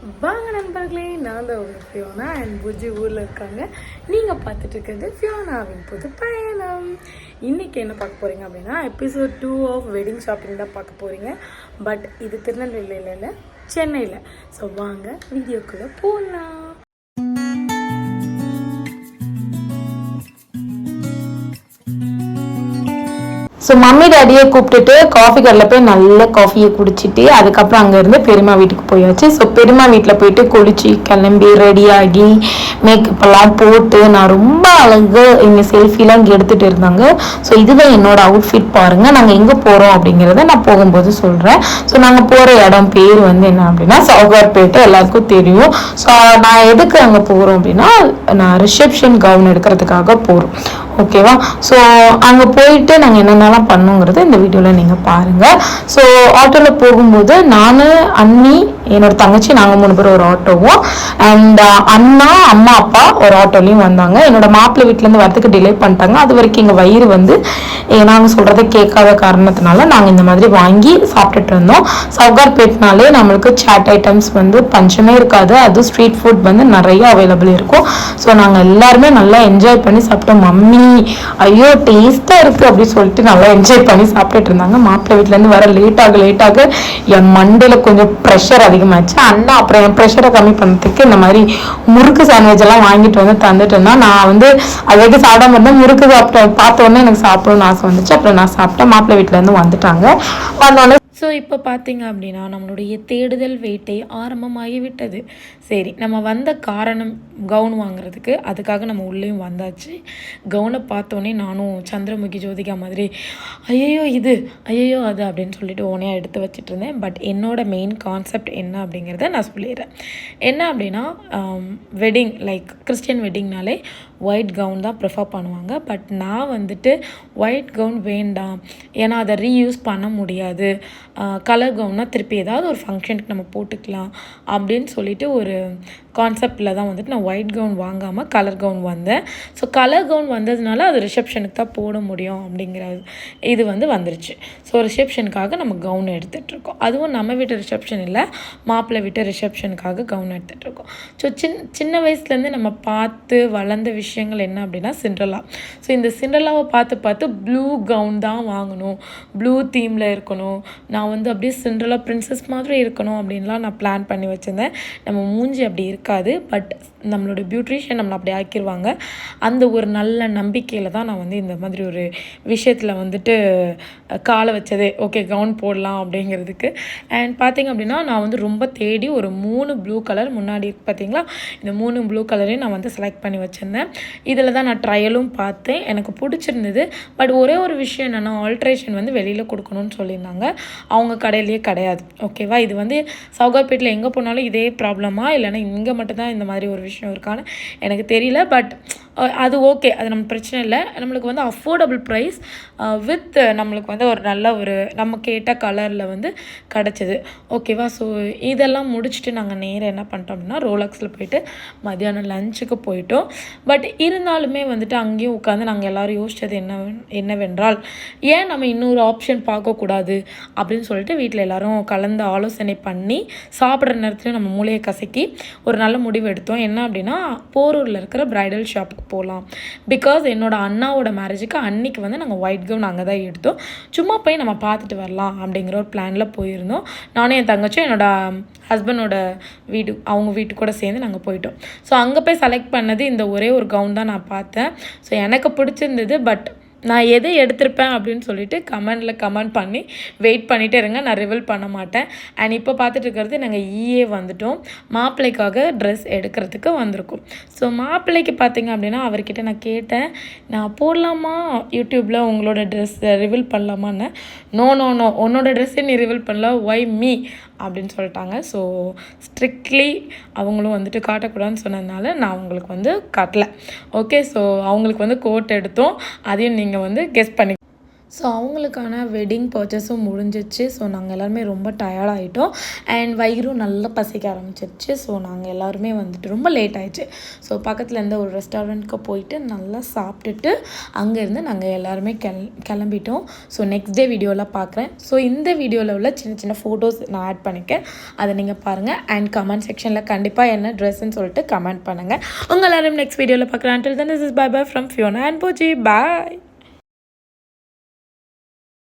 வாங்க நண்பர்களே, நான் தான் உங்கள் ஃபியோனா அண்ட் புஜி ஊரில் இருக்காங்க. நீங்கள் பார்த்துட்டு இருக்கிறது ஃபியோனாவின் புது பயணம். இன்றைக்கி என்ன பார்க்க போகிறீங்க அப்படின்னா, எபிசோட் 2 ஆஃப் வெட்டிங் ஷாப்பிங் தான் பார்க்க போகிறீங்க. பட் இது திருநெல்வேலியில் இல்லை, சென்னையில். ஸோ வாங்க வீடியோக்குள்ளே போகலாம். ஸோ மம்மி டேடியை கூப்பிட்டுட்டு காஃபி கடையில் போய் நல்ல காஃபியை குடிச்சிட்டு அதுக்கப்புறம் அங்கேருந்து பெரியம்மா வீட்டுக்கு போயாச்சு. ஸோ பெரியம்மா வீட்டில் போயிட்டு குளிச்சு கிளம்பி ரெடியாகி மேக்கப் எல்லாம் போட்டு நான் ரொம்ப அழகு இங்கே செல்ஃபிலாம் இங்கே எடுத்துகிட்டு இருந்தாங்க. ஸோ இதுதான் என்னோட அவுட்ஃபிட் பாருங்கள். நாங்கள் எங்கே போகிறோம் அப்படிங்கிறத நான் போகும்போது சொல்கிறேன். ஸோ நாங்கள் போகிற இடம் பேர் வந்து என்ன அப்படின்னா சவுகார்பேட்டை, எல்லாருக்கும் தெரியும். ஸோ நான் எதுக்கு அங்கே போகிறோம் அப்படின்னா, நான் ரிசப்ஷன் கவுன் எடுக்கிறதுக்காக போகிறோம். ஓகேவா? ஸோ அங்கே போயிட்டு நாங்கள் என்னென்னலாம் பண்ணுங்கிறது இந்த வீடியோவில் நீங்கள் பாருங்கள். ஸோ ஆட்டோவில் போகும்போது நான், அண்ணி, என்னோட தங்கச்சி, நாங்கள் 3 பேர் ஒரு ஆட்டோவும், அண்ட் அண்ணா, அம்மா, அப்பா ஒரு ஆட்டோலையும் வந்தாங்க. என்னோட மாப்பிள்ளை வீட்டிலேருந்து வரதுக்கு டிலே பண்ணிட்டாங்க. அது வரைக்கும் எங்கள் வயிறு வந்து நாங்கள் சொல்கிறத கேட்காத காரணத்தினால நாங்கள் இந்த மாதிரி வாங்கி சாப்பிட்டுட்டு இருந்தோம். சவுகார்பேட்னாலே நம்மளுக்கு சாட் ஐட்டம்ஸ் வந்து பஞ்சமே இருக்காது. அது ஸ்ட்ரீட் ஃபுட் வந்து நிறைய அவைலபிள் இருக்கும். ஸோ நாங்கள் எல்லாருமே நல்லா என்ஜாய் பண்ணி சாப்பிட்டோம். மம்மி ஐயோ டேஸ்ட்டாக இருக்குது அப்படின்னு சொல்லிட்டு நல்லா என்ஜாய் பண்ணி சாப்பிட்டுட்டு இருந்தாங்க. மாப்பிள்ளை வீட்டிலேருந்து வர லேட்டாக என் மண்டையில் கொஞ்சம் ப்ரெஷர் அதிகமாகிடுச்சு. அண்ணா அப்புறம் என் ப்ரெஷரை கம்மி பண்ணுறதுக்கு இந்த மாதிரி முறுக்கு சாண்ட்விச் எல்லாம் வாங்கிட்டு வந்து தந்துட்டு இருந்தான். நான் வந்து அது வரைக்கும் சாப்பிடாம இருந்தேன். முறுக்கு பார்த்த உடனே எனக்கு சாப்பிடணும்னு ஆசை வந்துச்சு. அப்புறம் நான் சாப்பிட்டேன். மாப்பிள்ளை வீட்டிலேருந்து வந்துட்டாங்க. வந்தோடனே ஸோ இப்போ பார்த்தீங்க அப்படின்னா நம்மளுடைய தேடுதல் வேட்டை ஆரம்பமாகிவிட்டது. சரி, நம்ம வந்த காரணம் கவுன் வாங்குறதுக்கு, அதுக்காக நம்ம உள்ளேயும் வந்தாச்சு. கவுனை பார்த்தோன்னே நானும் சந்திரமுகி ஜோதிகா மாதிரி ஐயோ இது ஐயோ அது அப்படின்னு சொல்லிட்டு ஓனையாக எடுத்து வச்சுட்டு இருந்தேன். பட் என்னோட மெயின் கான்செப்ட் என்ன அப்படிங்கிறத நான் சொல்லிடுறேன். என்ன அப்படின்னா, வெட்டிங் லைக் கிறிஸ்டியன் வெட்டிங்னாலே ஒயிட் கவுன் தான் ப்ரிஃபர் பண்ணுவாங்க. பட் நான் வந்துட்டு ஒயிட் கவுன் வேண்டாம், ஏன்னா அதை ரீயூஸ் பண்ண முடியாது. கலர் கவுன்னா திருப்பி ஏதாவது ஒரு ஃபங்க்ஷனுக்கு நம்ம போட்டுக்கலாம் அப்படின்னு சொல்லிட்டு ஒரு கான்செப்டில் தான் வந்துட்டு நான் ஒயிட் கவுன் வாங்காமல் கலர் கவுன் வந்தேன். ஸோ கலர் கவுன் வந்ததுனால அது ரிசப்ஷனுக்கு தான் போட முடியும் அப்படிங்கிற இது வந்து வந்துருச்சு. ஸோ ரிசப்ஷனுக்காக நம்ம கவுன் எடுத்துகிட்ருக்கோம். அதுவும் நம்ம வீட்டு ரிசப்ஷன் இல்லை, மாப்பிள்ளை வீட்டு ரிசப்ஷனுக்காக கவுன் எடுத்துகிட்ருக்கோம். ஸோ சின்ன வயசுலேருந்து நம்ம பார்த்து வளர்ந்த விஷயங்கள் என்ன அப்படின்னா சிண்ட்ரெல்லா. ஸோ இந்த சிண்ட்ரெல்லாவை பார்த்து ப்ளூ கவுன் தான் வாங்கணும், ப்ளூ தீமில் இருக்கணும், நான் வந்து அப்படியே சிண்ட்ரெல்லா பிரின்சஸ் மாதிரி இருக்கணும் அப்படின்லாம் நான் பிளான் பண்ணி வச்சுருந்தேன். நம்ம மூஞ்சி அப்படி இருக்காது, பட் நம்மளோட பியூட்ரிஷியன் நம்மளை அப்படி ஆக்கிடுவாங்க. அந்த ஒரு நல்ல நம்பிக்கையில் தான் நான் வந்து இந்த மாதிரி ஒரு விஷயத்தில் வந்துட்டு காலை வச்சதே. ஓகே, கவுன் போடலாம் அப்படிங்கிறதுக்கு. அண்ட் பார்த்திங்க அப்படின்னா நான் வந்து ரொம்ப தேடி ஒரு 3 ப்ளூ கலர் முன்னாடி பார்த்திங்களா, இந்த 3 ப்ளூ கலரையும் நான் வந்து செலக்ட் பண்ணி வச்சுருந்தேன். இதில் தான் நான் ட்ரையலும் பார்த்தேன், எனக்கு பிடிச்சிருந்தது. பட் ஒரே ஒரு விஷயம் என்னென்னா, ஆல்ட்ரேஷன் வந்து வெளியில் கொடுக்கணும்னு சொல்லியிருந்தாங்க, அவங்க கடையிலேயே கிடையாது. ஓகேவா? இது வந்து சவுகார்பேட்டில் எங்கே போனாலும் இதே ப்ராப்ளமா இல்லைன்னா இங்கே மட்டும்தான் இந்த மாதிரி ஒரு விஷயம் இருக்கான்னு எனக்கு தெரியல. பட் அது ஓகே, அது நம்ம பிரச்சனை இல்லை. நம்மளுக்கு வந்து அஃபோர்டபுள் ப்ரைஸ் வித் நம்மளுக்கு வந்து ஒரு நல்ல ஒரு நம்ம கேட்ட கலரில் வந்து கிடச்சிது. ஓகேவா? ஸோ இதெல்லாம் முடிச்சுட்டு நாங்கள் நேராக என்ன பண்ணிட்டோம் அப்படின்னா ரோலக்ஸில் போயிட்டு மத்தியானம் லஞ்சுக்கு போயிட்டோம். பட் இருந்தாலுமே வந்துட்டு அங்கேயும் உட்காந்து நாங்கள் எல்லோரும் யோசித்தது என்னவென்றால், ஏன் நம்ம இன்னொரு ஆப்ஷன் பார்க்கக்கூடாது அப்படின்னு சொல்லிட்டு வீட்டில் எல்லோரும் கலந்து ஆலோசனை பண்ணி சாப்பிட்ற நேரத்தில் நம்ம மூளையை கசக்கி ஒரு நல்ல முடிவு எடுத்தோம். என்ன அப்படின்னா, போரூரில் இருக்கிற பிரைடல் ஷாப்புக்கு போகலாம். பிகாஸ் என்னோட அண்ணாவோட மேரேஜுக்கு அன்னைக்கு வந்து நாங்கள் ஒயிட் கவுன் அங்கே தான் எடுத்தோம். சும்மா போய் நம்ம பார்த்துட்டு வரலாம் அப்படிங்கிற ஒரு பிளானில் போயிருந்தோம். நானும் என் தங்கச்சும் என்னோட ஹஸ்பண்டோட அவங்க வீட்டு கூட சேர்ந்து நாங்கள் போயிட்டோம். ஸோ அங்கே போய் செலக்ட் பண்ணது இந்த ஒரே ஒரு கவுன் தான் நான் பார்த்தேன். ஸோ எனக்கு பிடிச்சிருந்தது. பட் நான் எதை எடுத்திருப்பேன் அப்படின்னு சொல்லிட்டு கமெண்ட் பண்ணி வெயிட் பண்ணிகிட்டே இருங்க, நான் ரிவீல் பண்ண மாட்டேன். அண்ட் இப்போ பார்த்துட்டு இருக்கிறது நாங்கள் வந்துட்டோம். மாப்பிள்ளைக்காக ட்ரெஸ் எடுக்கிறதுக்கு வந்திருக்கோம். ஸோ மாப்பிள்ளைக்கு பார்த்தீங்க அப்படின்னா அவர்கிட்ட நான் கேட்டேன், நான் போடலாமா யூடியூப்பில் உங்களோட ட்ரெஸ் ரிவீல் பண்ணலாமான்னு. நோ உன்னோட ட்ரெஸ்ஸை நீ ரிவீல் பண்ணல, ஒய் மீ அப்படின்னு சொல்லிட்டாங்க. ஸோ ஸ்ட்ரிக்ட்லி அவங்களும் வந்துட்டு காட்டக்கூடாதுன்னு சொன்னதுனால நான் அவங்களுக்கு வந்து காட்டலை. ஓகே, ஸோ அவங்களுக்கு வந்து கோட் எடுத்தோம், அதையும் நீங்கள் வந்து கெஸ் பண்ணி. ஸோ அவங்களுக்கான வெட்டிங் பர்ச்சேஸும் முடிஞ்சிச்சு. ஸோ நாங்கள் எல்லாருமே ரொம்ப டயர்ட் ஆகிட்டோம் அண்ட் வயிறும் நல்லா பசிக்க ஆரம்பிச்சிருச்சு. ஸோ நாங்கள் எல்லாருமே வந்துட்டு ரொம்ப லேட் ஆயிடுச்சு. ஸோ பக்கத்தில் இருந்த ஒரு ரெஸ்டாரண்ட்க்கு போயிட்டு நல்லா சாப்பிட்டுட்டு அங்கேருந்து நாங்கள் எல்லாருமே கிளம்பிட்டோம். ஸோ நெக்ஸ்ட் டே வீடியோவில் பார்க்குறேன். ஸோ இந்த வீடியோவில் உள்ள சின்ன சின்ன ஃபோட்டோஸ் நான் ஆட் பண்ணிக்கேன், அதை நீங்கள் பாருங்கள் அண்ட் கமெண்ட் செக்ஷனில் கண்டிப்பாக என்ன ட்ரெஸ்ஸுன்னு சொல்லிட்டு கமெண்ட் பண்ணுங்கள். உங்கள் எல்லாரும் நெக்ஸ்ட் வீடியோவில் பார்க்குறேன். Until then, this is bye bye from Fiona and Pochi. Bye.